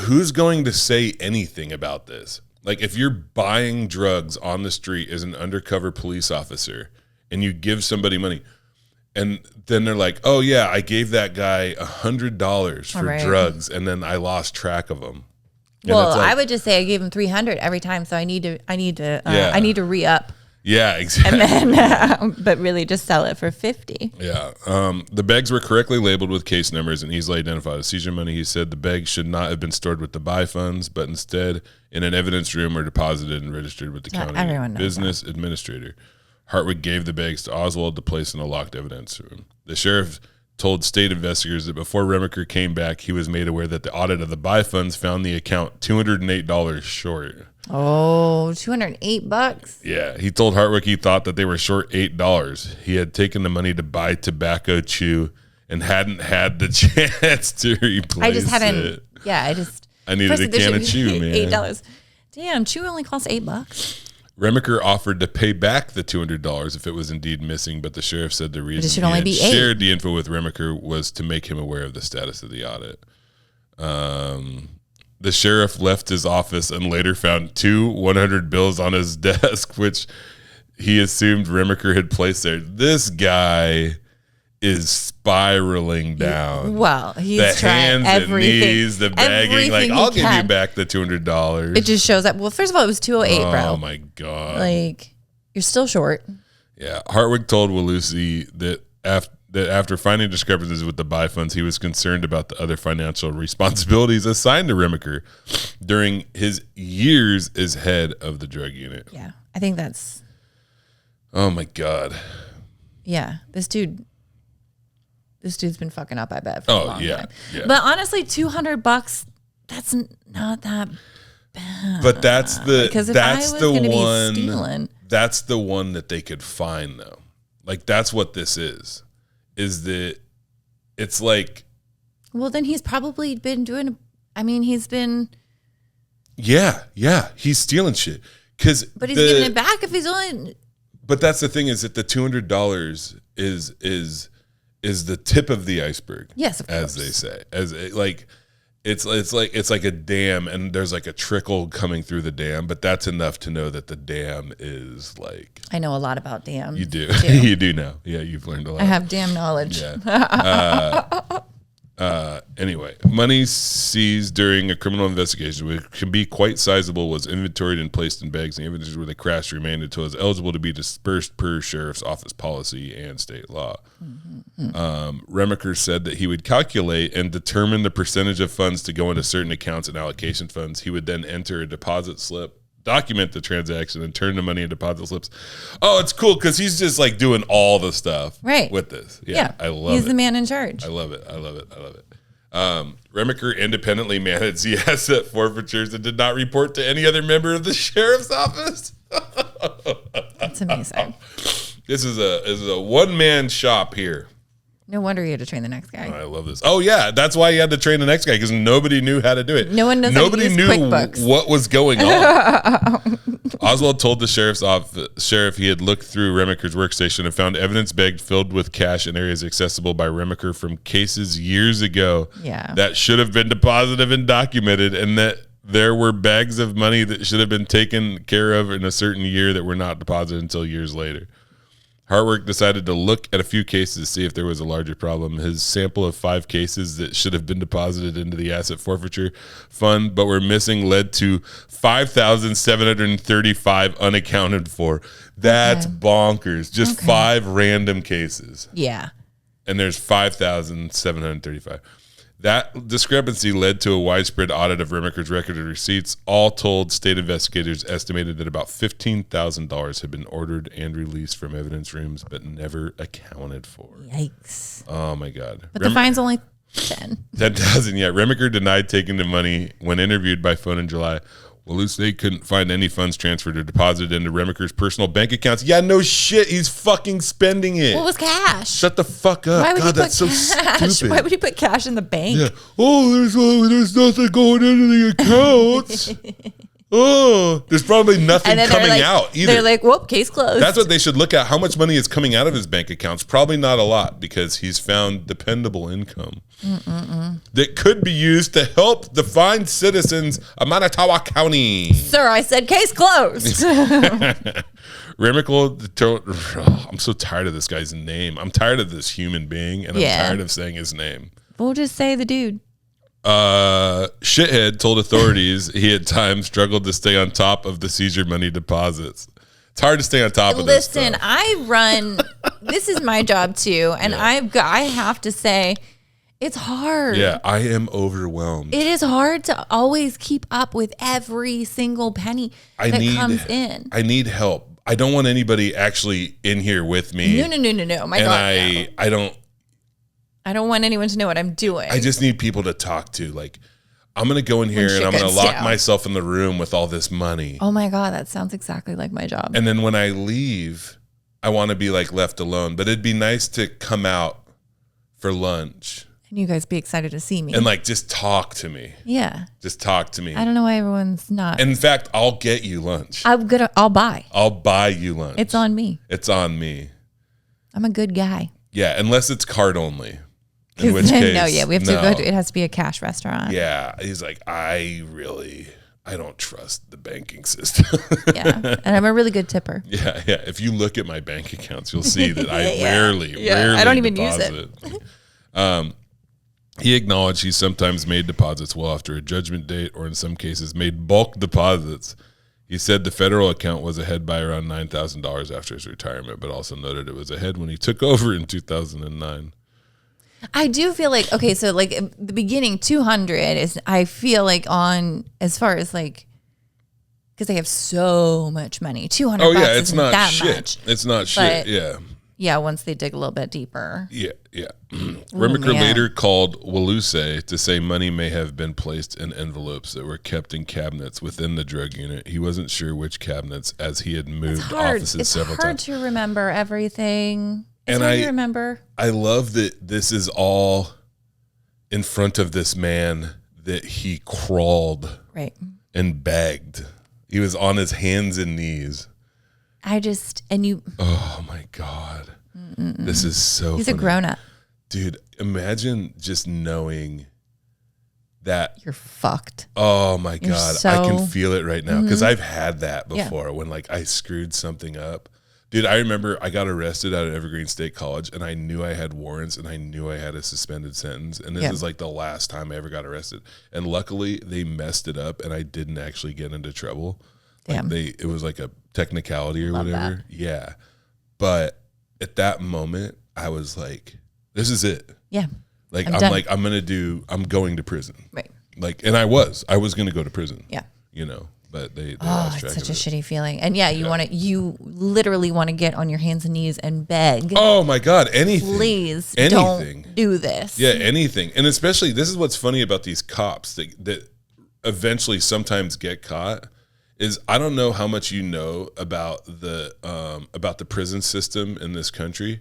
who's going to say anything about this? Like, if you're buying drugs on the street as an undercover police officer and you give somebody money, and then they're like, oh, yeah, I gave that guy $100 for drugs, and then I lost track of them. Well, I would just say I gave him 300 every time, so I need to re-up. Yeah, exactly. And then, but really just sell it for 50. Yeah. The bags were correctly labeled with case numbers and easily identified as seizure money. He said the bags should not have been stored with the buy funds, but instead in an evidence room or deposited and registered with the county business administrator. Hartwick gave the bags to Oswald to place in a locked evidence room. The sheriff told state investigators that before Remaker came back, he was made aware that the audit of the buy funds found the account $208 short. Oh, $208. Yeah, he told Hartwick he thought that they were short $8. He had taken the money to buy tobacco chew and hadn't had the chance to replace it. I needed a can of chew, man. $8. Damn, chew only costs $8. Remaker offered to pay back the $200 if it was indeed missing, but the sheriff said the reason should only be shared the info with Remaker was to make him aware of the status of the audit. The sheriff left his office and later found 2 $100 bills on his desk, which he assumed Remaker had placed there. This guy is spiraling down. Well, he's trying hands everything. And knees, the begging, like, I'll give you back the $200. It just shows that. Well, first of all, it was $208, bro. Oh my God. Like, you're still short. Yeah. Hartwick told Walusi that after finding discrepancies with the buy funds, he was concerned about the other financial responsibilities assigned to Remaker during his years as head of the drug unit. Yeah. I think that's. Oh my God. Yeah. This dude's been fucking up, I bet, for a long time. Yeah. But honestly, $200, that's not that bad. But that's the one. That's the one that they could find, though. Like, that's what this is that it's like. Well, then he's probably been doing. He's been. Yeah, he's stealing shit. But he's giving it back if he's only. But that's the thing, is that the $200 is the tip of the iceberg. Yes, of course. As they say, it's like a dam, and there's like a trickle coming through the dam, but that's enough to know that the dam is like. I know a lot about dams. You do, you do know. Yeah, you've learned a lot. I have dam knowledge. Yeah. Anyway, money seized during a criminal investigation, which can be quite sizable, was inventoried and placed in bags. The inventories where the crash remained until it was eligible to be dispersed per sheriff's office policy and state law. Remaker said that he would calculate and determine the percentage of funds to go into certain accounts and allocation funds. He would then enter a deposit slip, document the transaction, and turn the money in deposit slips. Oh, it's cool because he's just like doing all the stuff with this. Yeah. I love it. He's the man in charge. I love it. Remaker independently managed the asset forfeitures and did not report to any other member of the sheriff's office. That's amazing. This is a one-man shop here. No wonder you had to train the next guy. I love this. Oh yeah, that's why you had to train the next guy, because nobody knew how to do it. No one knows. Nobody knew what was going on. Oswald told the sheriff he had looked through Remaker's workstation and found evidence bag filled with cash in areas accessible by Remaker from cases years ago. Yeah. That should have been deposited and documented, and that there were bags of money that should have been taken care of in a certain year that were not deposited until years later. Hartwick decided to look at a few cases to see if there was a larger problem. His sample of 5 cases that should have been deposited into the asset forfeiture fund but were missing led to 5,735 unaccounted for. That's bonkers. Just 5 random cases. Yeah. And there's 5,735. That discrepancy led to a widespread audit of Remaker's record of receipts. All told, state investigators estimated that about $15,000 had been ordered and released from evidence rooms, but never accounted for. Yikes. Oh, my God. But the fine's only 10. 10,000, yeah. Remaker denied taking the money when interviewed by phone in July. Waluce couldn't find any funds transferred or deposited into Remaker's personal bank accounts. Yeah, no shit. He's fucking spending it. What was cash? Shut the fuck up. Why would God, he that's so put cash? stupid. Why would he put cash in the bank? Yeah. Oh, there's nothing going into the accounts. Oh, there's probably nothing coming out either. They're like, whoop, case closed. That's what they should look at. How much money is coming out of his bank accounts? Probably not a lot because he's found dependable income that could be used to help the fine citizens of Manitoba County. Sir, I said case closed. Remical, I'm so tired of this guy's name. I'm tired of this human being, and I'm tired of saying his name. We'll just say the dude. Shithead told authorities he at times struggled to stay on top of the seizure money deposits. It's hard to stay on top of this stuff. Listen, I run. This is my job too, and I have to say, it's hard. Yeah, I am overwhelmed. It is hard to always keep up with every single penny that comes in. I need help. I don't want anybody actually in here with me. No. My God, no. I don't want anyone to know what I'm doing. I just need people to talk to. Like, I'm going to go in here and I'm going to lock myself in the room with all this money. Oh my God, that sounds exactly like my job. And then when I leave, I want to be like left alone. But it'd be nice to come out for lunch. And you guys be excited to see me. And like, just talk to me. Yeah. Just talk to me. I don't know why everyone's not. In fact, I'll get you lunch. I'll buy. I'll buy you lunch. It's on me. It's on me. I'm a good guy. Yeah, unless it's card only. In which case, we have to go to, it has to be a cash restaurant. Yeah. He's like, I don't trust the banking system. Yeah. And I'm a really good tipper. Yeah. If you look at my bank accounts, you'll see that I rarely I don't even use it. He acknowledged he sometimes made deposits well after a judgment date, or in some cases made bulk deposits. He said the federal account was ahead by around $9,000 after his retirement, but also noted it was ahead when he took over in 2009. I do feel like, okay, so like the beginning 200 is, I feel like on, as far as like, because they have so much money, 200 bucks it's not that shit. Much. It's not shit, Yeah, once they dig a little bit deeper. Yeah. Remiker later called Waluce to say money may have been placed in envelopes that were kept in cabinets within the drug unit. He wasn't sure which cabinets, as he had moved offices several times. It's hard to remember everything. And I love that this is all in front of this man that he crawled and begged. He was on his hands and knees. Oh my God. This is so He's funny. a grown-up. Dude, imagine just knowing that. You're fucked. Oh my God. I can feel it right now. Because I've had that before when like I screwed something up. Dude, I remember I got arrested out of Evergreen State College, and I knew I had warrants, and I knew I had a suspended sentence. And this is like the last time I ever got arrested. And luckily, they messed it up, and I didn't actually get into trouble. Like it was like a technicality or whatever. That. Yeah. But at that moment, I was like, this is it. Yeah. Like, I'm going to prison. Right. Like, and I was going to go to prison. Yeah. You know. But they lost track it's such of a shitty feeling. And you literally want to get on your hands and knees and beg. Oh my God, anything. Please don't do this. Yeah, anything. And especially, this is what's funny about these cops that eventually sometimes get caught, is I don't know how much you know about the prison system in this country.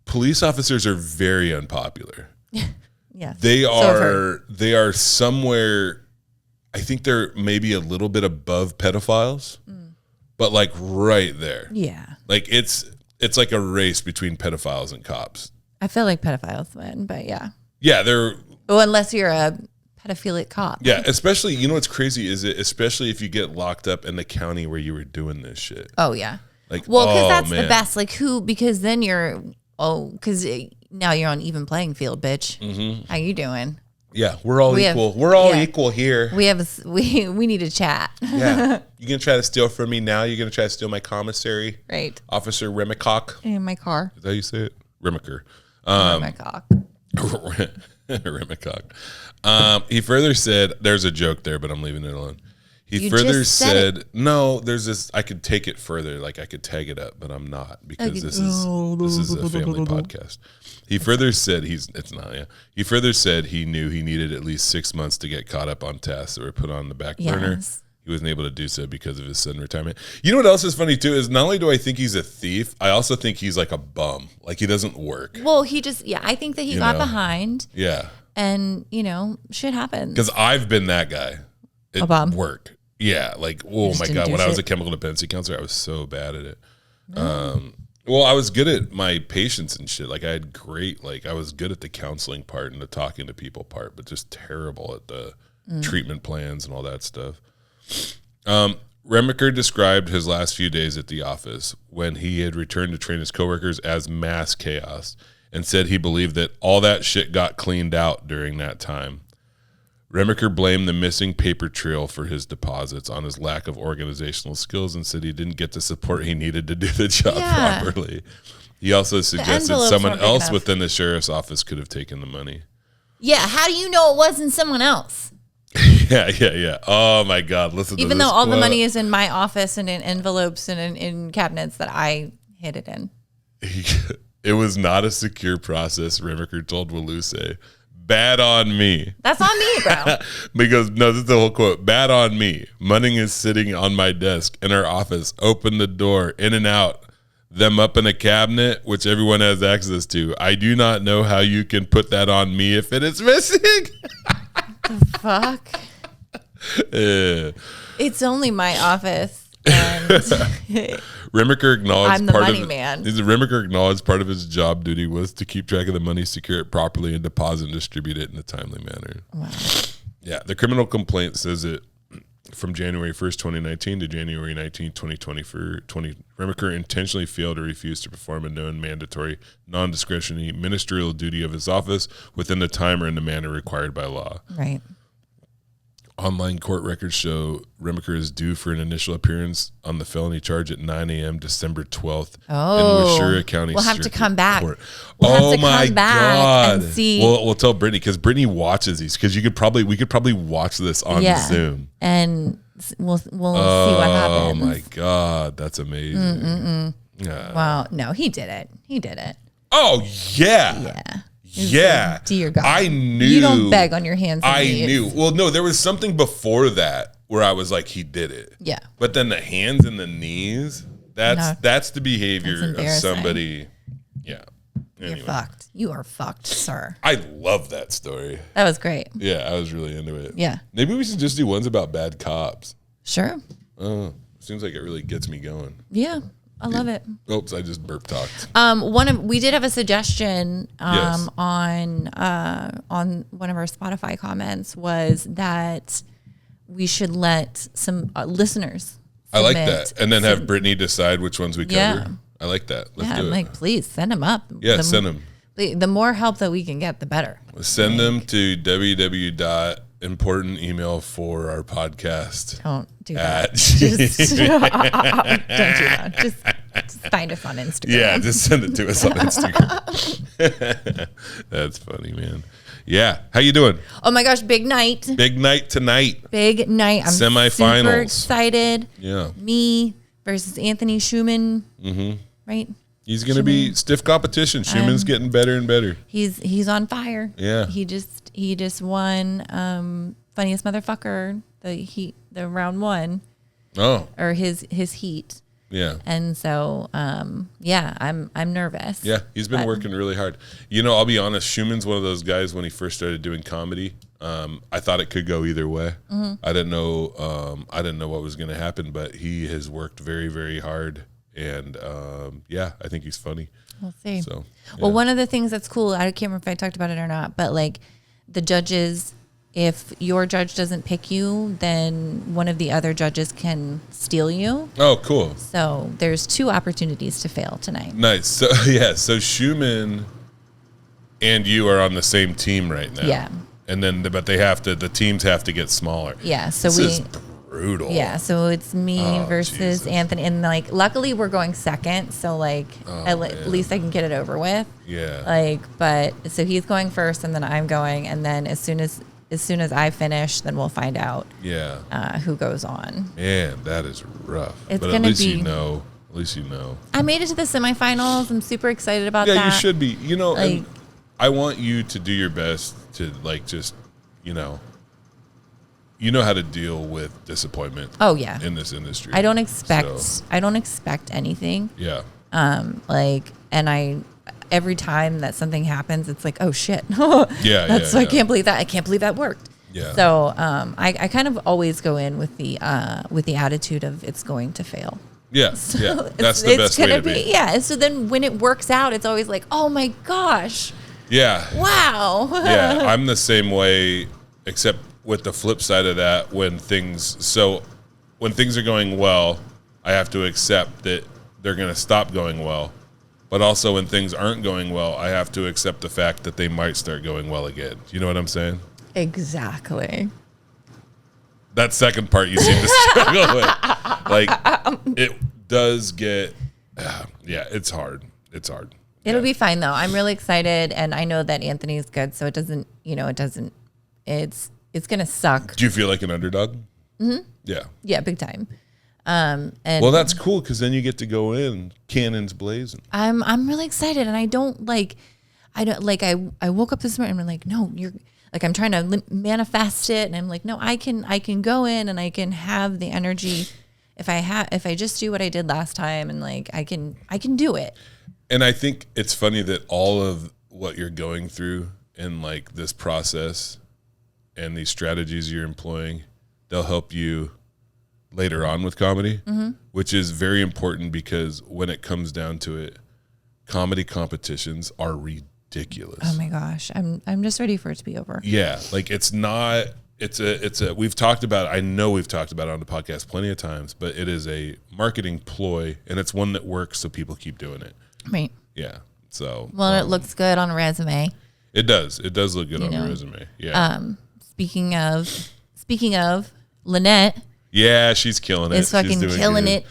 Police officers are very unpopular. Yeah. They are somewhere, I think they're maybe a little bit above pedophiles, but like right there. Yeah. Like it's like a race between pedophiles and cops. I feel like pedophiles win, but yeah. Yeah, they're. Well, unless you're a pedophilic cop. Yeah, especially, you know what's crazy is especially if you get locked up in the county where you were doing this shit. Oh yeah. Like, well, because that's the best. Like because then because now you're on even playing field, bitch. Mm-hmm. How you doing? Yeah, we're all equal. We're all equal here. We need to chat. Yeah. You gonna try to steal from me now? You're gonna try to steal my commissary? Right. Officer Remicock. In my car. Is that how you say it? Remiker. Remicock. Remicock. He further said, there's a joke there, but I'm leaving it alone. He further said, no, there's this, I could take it further, like I could tag it up, but I'm not, because this is a family podcast. He further said He further said he knew he needed at least 6 months to get caught up on tasks that were put on the back burner. he wasn't able to do so because of his sudden retirement. You know what else is funny too is not only do I think he's a thief, I also think he's like a bum. Like he doesn't work. Well, I think that he got behind. Yeah. And, shit happens. Because I've been that guy at a bum. work. Yeah. Like, oh my God. When I was a chemical dependency counselor, I was so bad at it. Well, I was good at my patients and shit. Like I had I was good at the counseling part and the talking to people part, but just terrible at the treatment plans and all that stuff. Remaker described his last few days at the office when he had returned to train his coworkers as mass chaos and said he believed that all that shit got cleaned out during that time. Remaker blamed the missing paper trail for his deposits on his lack of organizational skills and said he didn't get the support he needed to do the job properly. He also suggested someone else within the sheriff's office could have taken the money. Yeah, how do you know it wasn't someone else? Yeah. Oh my God, listen to this. Even though all the money is in my office and in envelopes and in cabinets that I hid it in. It was not a secure process, Remaker told Waluse. Bad on me. That's on me, bro. Because, no, this is the whole quote. Bad on me. Munning is sitting on my desk in our office. Open the door, in and out. Them up in a cabinet, which everyone has access to. I do not know how you can put that on me if it is missing. The fuck? It's only my office. And Remaker acknowledged I'm the money man. Remaker acknowledged part of his job duty was to keep track of the money, secure it properly, and deposit and distribute it in a timely manner. Wow. Yeah, the criminal complaint says it from January 1st, 2019 to January 19, 2020 Remaker intentionally failed or refused to perform a known mandatory, non-discretionary ministerial duty of his office within the time or in the manner required by law. Right. Online court records show Remaker is due for an initial appearance on the felony charge at 9 a.m. December 12th in Washura County. We'll have to come back. Court. We'll oh have to my come back God! And see. We'll tell Brittany because Brittany watches these because we could probably watch this on Zoom and we'll see what happens. Oh my God, that's amazing! Wow, no, he did it. Oh yeah. Yeah. Yeah. Dear God. I knew. You don't beg on your hands and knees. Knew. Well, no, there was something before that where I was like, he did it. Yeah. But then the hands and the knees, that's the behavior of somebody. Yeah. Anyway. You're fucked. You are fucked, sir. I love that story. That was great. Yeah, I was really into it. Yeah. Maybe we should just do ones about bad cops. Sure. Oh, seems like it really gets me going. Yeah. I love it. Oops, I just burp talked. We did have a suggestion yes. on one of our Spotify comments was that we should let some listeners. I like that, and then have Brittany decide which ones we cover. Yeah. I like that. Let's do it. Like, please send them up. Yeah, send them. The more help that we can get, the better. Send them to www.important email for our podcast. Don't do that. Just, don't do that. Just find us on Instagram. Yeah, just send it to us on Instagram. That's funny, man. Yeah. How you doing? Oh my gosh, big night. Big night tonight. Big night. I'm Semifinals. Super excited. Yeah. Me versus Anthony Schumann. Mm-hmm. Right? He's going to be stiff competition. Schumann's getting better and better. He's on fire. Yeah. He just won funniest motherfucker, the round one. Oh. Or his heat. Yeah. And so I'm nervous. Yeah, he's been working really hard. You know, I'll be honest, Schumann's one of those guys when he first started doing comedy. I thought it could go either way. Mm-hmm. I didn't know what was going to happen, but he has worked very, very hard. And I think he's funny. We'll see. So, yeah. Well, one of the things that's cool, I can't remember if I talked about it or not, but like the judges, if your judge doesn't pick you, then one of the other judges can steal you. Oh, cool. So there's 2 opportunities to fail tonight. Nice. So so Schumann and you are on the same team right now. Yeah. And then, but the teams have to get smaller. Yeah. So this is brutal. Yeah. So it's me versus Jesus. Anthony, and like, luckily we're going second, so like at least I can get it over with. Yeah. Like, but so he's going first, and then I'm going, and then as soon as I finish, then we'll find out. Yeah. Who goes on? Man, that is rough. It's but gonna at least be. you know. At least you know. I made it to the semifinals. I'm super excited about that. Yeah, you should be. You know, like, and I want you to do your best to like just, you know, you know how to deal with disappointment. Oh yeah. In this industry. I don't expect anything. Yeah. Every time that something happens, it's like, oh shit. I can't believe that. I can't believe that worked. Yeah. So I kind of always go in with the attitude of it's going to fail. Yeah. So yeah. That's the best way to be. Yeah. And so then when it works out, it's always like, oh my gosh. Yeah. Wow. Yeah. I'm the same way, except with the flip side of that, when things are going well, I have to accept that they're going to stop going well. But also when things aren't going well, I have to accept the fact that they might start going well again. Do you know what I'm saying? Exactly. That second part you seem to struggle with. Like, it does get, it's hard. It's hard. It'll be fine though. I'm really excited, and I know that Anthony's good, so it's going to suck. Do you feel like an underdog? Mm-hmm. Yeah. Yeah, big time. And well, that's cool because then you get to go in cannons blazing. I'm really excited, and I woke up this morning and I'm like, no, you're like, I'm trying to manifest it, and I'm like, no, I can go in and I can have the energy if I just do what I did last time, and like I can do it. And I think it's funny that all of what you're going through in like this process and these strategies you're employing, they'll help you later on with comedy, which is very important because when it comes down to it, comedy competitions are ridiculous. Oh my gosh. I'm just ready for it to be over. Yeah. Like we've talked about, I know we've talked about it on the podcast plenty of times, but it is a marketing ploy, and it's one that works. So people keep doing it. Right. Yeah. So, well, it looks good on a resume. It does. It does look good on a resume. Yeah. Speaking of Lynette. Yeah, she's killing it. She's fucking killing it.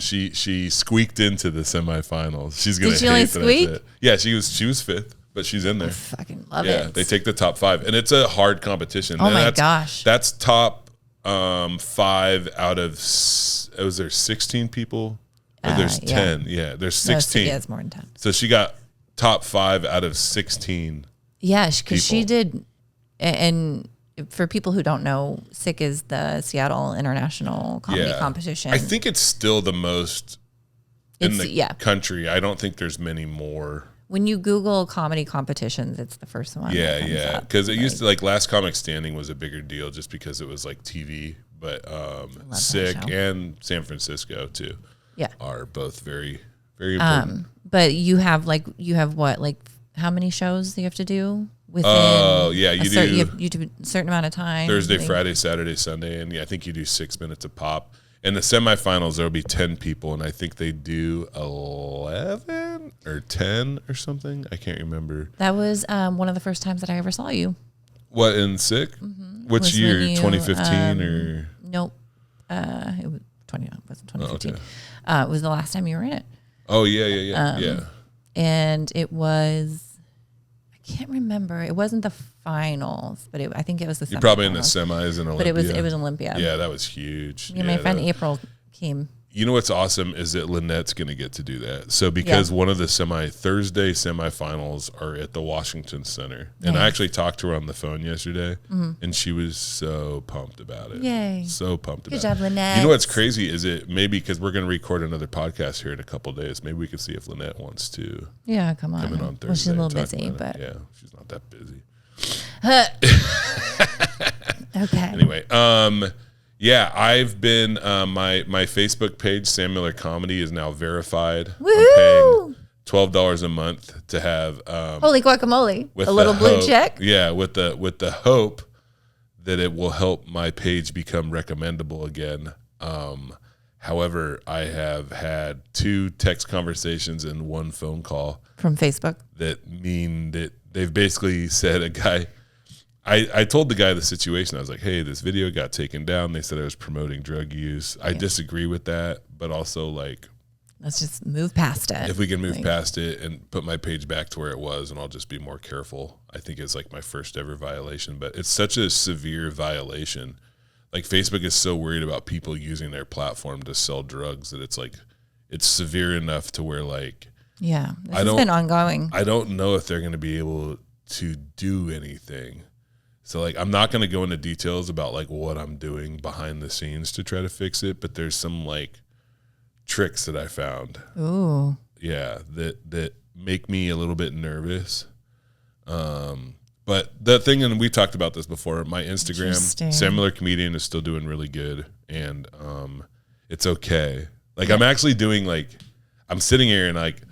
She squeaked into the semifinals. She's gonna. Did she only squeak? Yeah, she was fifth, but she's in there. I fucking love it. Yeah, they take the top 5, and it's a hard competition. Oh my gosh, that's top 5 out of. Was there 16 people? Or there's 10. Yeah, there's 16. Yeah, it's more than 10. So she got top 5 out of 16. Yeah, because she did, and. For people who don't know, SICK is the Seattle International Comedy Competition. I think it's still the most in the country. I don't think there's many more. When you Google comedy competitions, it's the first one. Yeah. Because it used to, like, Last Comic Standing was a bigger deal just because it was like TV. But SICK and San Francisco too are both very, very important. But you have what, like, how many shows do you have to do? You do a certain amount of time. Thursday, Friday, Saturday, Sunday, and I think you do 6 minutes a pop. In the semifinals, there will be 10 people, and I think they do 11 or 10 or something. I can't remember. That was one of the first times that I ever saw you. What, in SICK? Mm-hmm. Which year? 2015 or? Nope. It was 2015. Oh, okay. It was the last time you were in it. Oh yeah. And it was. I can't remember. It wasn't the finals, but I think it was the. You're probably in the semis in Olympia. But it was Olympia. Yeah, that was huge. Yeah, my friend April came. You know what's awesome is that Lynette's going to get to do that. So because one of the Thursday semifinals are at the Washington Center, and I actually talked to her on the phone yesterday, and she was so pumped about it. Yay! So pumped about it. Good job, Lynette. You know what's crazy is it maybe because we're going to record another podcast here in a couple of days. Maybe we could see if Lynette wants to. Yeah, come in on Thursday. Well, she's a little busy, but yeah, she's not that busy. Okay. Anyway, yeah, I've been my Facebook page, Sam Miller Comedy, is now verified. Woohoo! I'm paying $12 a month to have holy guacamole, a little blue check. Yeah, with the hope that it will help my page become recommendable again. However, I have had 2 text conversations and 1 phone call from Facebook that mean that they've basically said a guy. I told the guy the situation. I was like, hey, this video got taken down. They said I was promoting drug use. I disagree with that, but also, like, let's just move past it. If we can move past it and put my page back to where it was, and I'll just be more careful. I think it's like my first ever violation, but it's such a severe violation. Like, Facebook is so worried about people using their platform to sell drugs that it's like, it's severe enough to where, like, this has been ongoing. I don't know if they're going to be able to do anything So like, I'm not going to go into details about like what I'm doing behind the scenes to try to fix it, but there's some like tricks that I found. Ooh. Yeah. That make me a little bit nervous. But the thing, and we talked about this before, my Instagram, Sam Miller Comedian, is still doing really good, and it's okay. Like, I'm actually doing, like, I'm sitting here and like,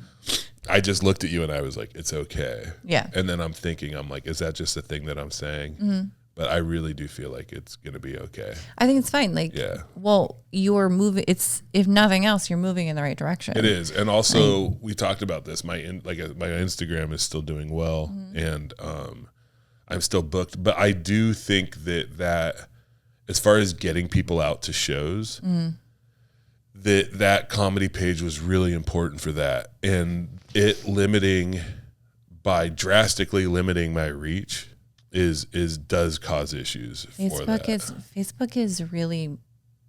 I just looked at you and I was like, it's okay. Yeah. And then I'm thinking, I'm like, is that just a thing that I'm saying? But I really do feel like it's going to be okay. I think it's fine. Like, well, you're moving. It's, if nothing else, you're moving in the right direction. It is. And also, we talked about this. My Instagram is still doing well, and I'm still booked. But I do think that as far as getting people out to shows, that comedy page was really important for that. And it drastically limiting my reach does cause issues for that. Facebook is really,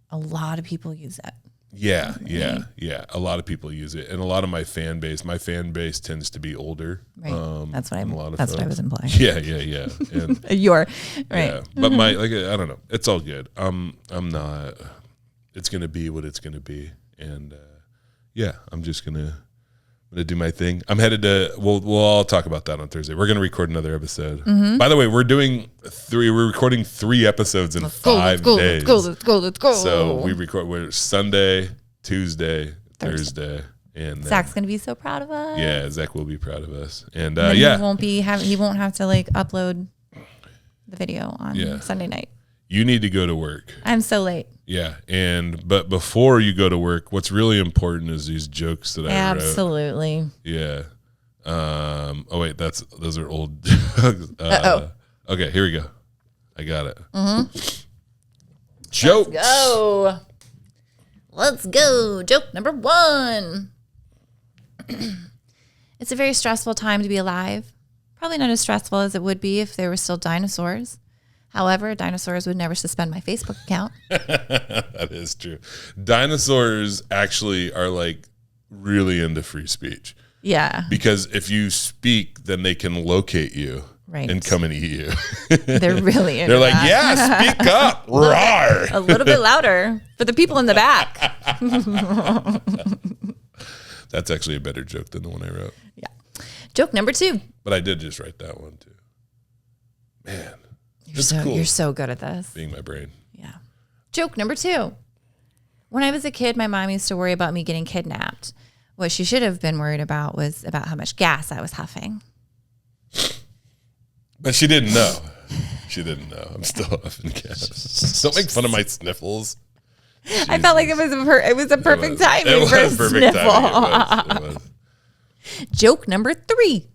a lot of people use it. Yeah. A lot of people use it, and a lot of my fan base tends to be older. Right. That's what I was implying. Yeah. And You're right. Yeah. But I don't know. It's all good. I'm not. It's gonna be what it's gonna be, and I'm just gonna do my thing. I'm headed to. We'll all talk about that on Thursday. We're gonna record another episode. By the way, we're recording 3 episodes in 5 days. Let's go. So we're Sunday, Tuesday, Thursday, and Zach's gonna be so proud of us. Yeah, Zach will be proud of us, and he won't have to like upload the video on Sunday night. You need to go to work. I'm so late. Yeah, but before you go to work, what's really important is these jokes that I wrote. Absolutely. Yeah. Oh wait, those are old jokes. Okay, here we go. I got it. Jokes. Let's go. Joke number 1. It's a very stressful time to be alive. Probably not as stressful as it would be if there were still dinosaurs. However, dinosaurs would never suspend my Facebook account. That is true. Dinosaurs actually are like really into free speech. Yeah. Because if you speak, then they can locate you and come and eat you. They're really into They're like, that. yeah, speak up. Roar. A little bit louder for the people in the back. That's actually a better joke than the one I wrote. Yeah. Joke number 2. But I did just write that one too. Man. You're so good at this. Being my brain. Yeah. Joke number 2. When I was a kid, my mom used to worry about me getting kidnapped. What she should have been worried about was about how much gas I was huffing. But she didn't know. She didn't know. I'm still huffing gas. Don't make fun of my sniffles. Jesus. I felt like it was a perfect timing for a sniffle. It was. Joke number 3.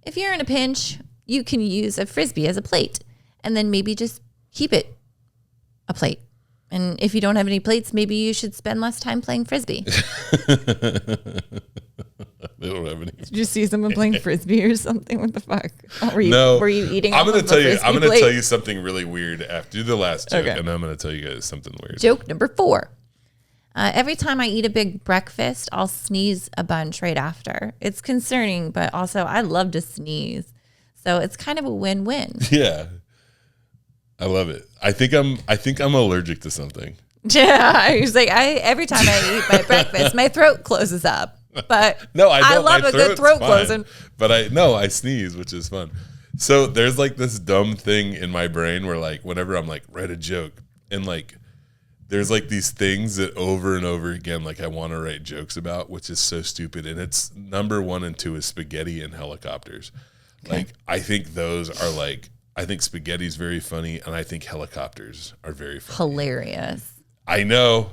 If you're in a pinch, you can use a Frisbee as a plate, and then maybe just keep it a plate. And if you don't have any plates, maybe you should spend less time playing Frisbee. They don't have any. Did you see someone playing Frisbee or something? What the fuck? Were you eating? I'm going to tell you something really weird after the last joke, and I'm going to tell you guys something weird. Joke number 4. Every time I eat a big breakfast, I'll sneeze a bunch right after. It's concerning, but also I love to sneeze. So it's kind of a win-win. Yeah. I love it. I think I'm allergic to something. Yeah. He's like, every time I eat my breakfast, my throat closes up. But no, I love a good throat closing. But I sneeze, which is fun. So there's like this dumb thing in my brain where like whenever I'm like, write a joke, and like there's like these things that over and over again, like I want to write jokes about, which is so stupid. And it's number 1 and 2 is spaghetti and helicopters. Okay. Like, I think those are like, I think spaghetti's very funny, and I think helicopters are very funny. Hilarious. I know,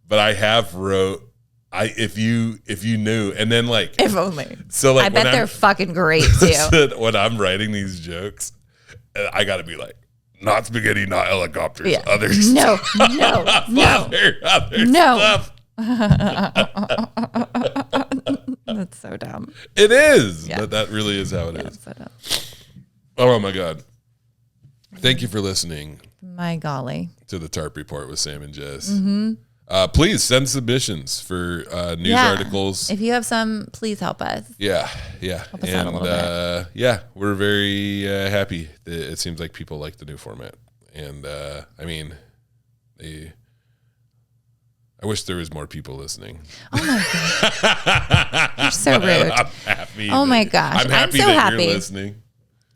but I have wrote, if you knew, and then like, if only. So like, I bet they're fucking great too. When I'm writing these jokes, I got to be like, not spaghetti, not helicopters, other stuff. Other stuff. That's so dumb. It is, but that really is how it is. So dumb. Oh my God. Thank you for listening. My golly. To the Tarp Report with Sam and Jess. Please send submissions for news articles. If you have some, please help us. Yeah. Help us out a little bit. Yeah, we're very happy that it seems like people like the new format. And I mean, I wish there was more people listening. Oh my god, you're so rude. I'm happy. Oh my gosh, I'm so that happy. You're listening.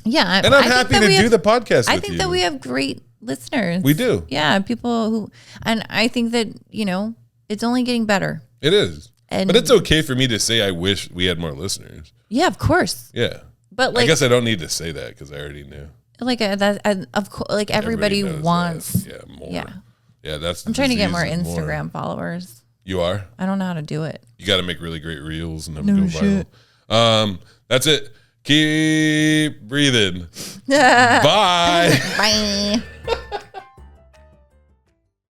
Yeah, and I'm happy to do the podcast. I think that we have great listeners. We do. Yeah, people who, and I think that it's only getting better. It is, but it's okay for me to say I wish we had more listeners. Yeah, of course. Yeah, but I guess I don't need to say that because I already knew. Of course, everybody wants. That. Yeah, more. Yeah. That's. I'm trying to get more Instagram followers. You are. I don't know how to do it. You got to make really great reels and them go viral. That's it. Keep breathing. Bye. Bye.